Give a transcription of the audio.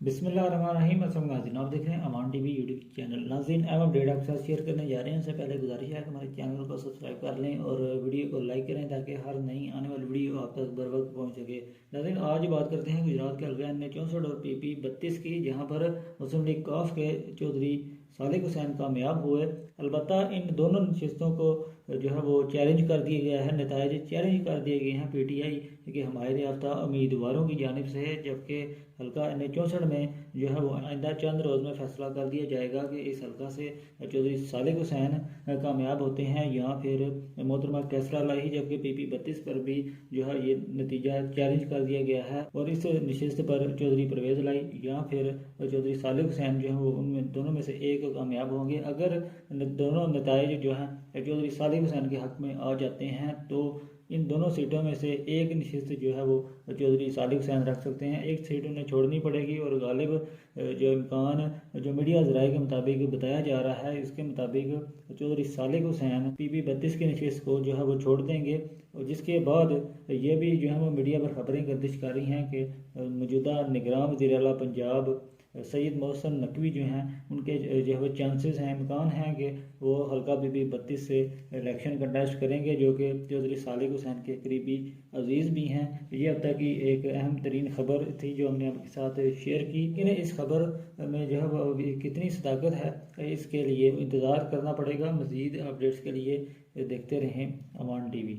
बिस्मिल्लाहिर्रहमानिर्रहीम। अस्सलाम नाज़रीन, आप देख रहे हैं अमान टीवी यूट्यूब चैनल। नाज़रीन, अहम अपडेट आपके साथ शेयर करने जा रहे हैं। उससे पहले गुजारिश है कि हमारे चैनल को सब्सक्राइब कर लें और वीडियो को लाइक करें ताकि हर नई आने वाली वीडियो आप तक बर वक्त पहुँच सके। नाज़रीन, आज बात करते हैं गुजरात के हल्का N64 और PP 32 की, जहाँ पर मुस्लिम लीग काफ के चौधरी सालिक हुसैन कामयाब हुए। अलबत्ता इन दोनों नशिस्तों को जो है वो चैलेंज कर दिया गया है, नताइज चैलेंज कर दिए गए हैं PTI के हमारे याफ्ता उम्मीदवारों की जानिब से, जबकि हल्का N64 में जो है वो आइंदा चंद रोज़ में फैसला कर दिया जाएगा कि इस हल्का से चौधरी सालिक हुसैन कामयाब होते हैं या फिर मोहतरमा कैसरा लाही, जबकि PP 32 पर भी जो है ये नतीजा चैलेंज कर दिया गया है और इस नशिस्त पर चौधरी परवेज़ लाई या फिर चौधरी सालिक हुसैन जो है वो उनमें दोनों में से एक कामयाब होंगे। अगर दोनों नताइज जो हैं चौधरी सालिक हुसैन के हक़ में आ जाते हैं तो इन दोनों सीटों में से एक नशिस्त जो है वो चौधरी सालिक हुसैन रख सकते हैं, एक सीट उन्हें छोड़नी पड़ेगी। और गालिब जो इम्कान जो मीडिया ज़राए के मुताबिक बताया जा रहा है, इसके मुताबिक चौधरी सालिक हुसैन PP 32 की नशिस्त को जो है वो छोड़ देंगे। और जिसके बाद ये भी जो है वो मीडिया पर खबरें गर्दिश कर रही हैं कि मौजूदा निगरान वज़ीर आला पंजाब सैयद मोहसिन नकवी जो हैं उनके जो है चांसेस हैं, इम्कान हैं कि वो हल्का PP 32 से इलेक्शन कंटेस्ट करेंगे, जो कि चौधरी सालिक हुसैन के करीबी अजीज़ भी हैं। ये अब तक की एक अहम तरीन खबर थी जो हमने आपके साथ शेयर की। लेकिन इस खबर में जो है वो कितनी सदाकत है इसके लिए इंतज़ार करना पड़ेगा। मज़ीद अपडेट्स के लिए देखते रहें अमान TV।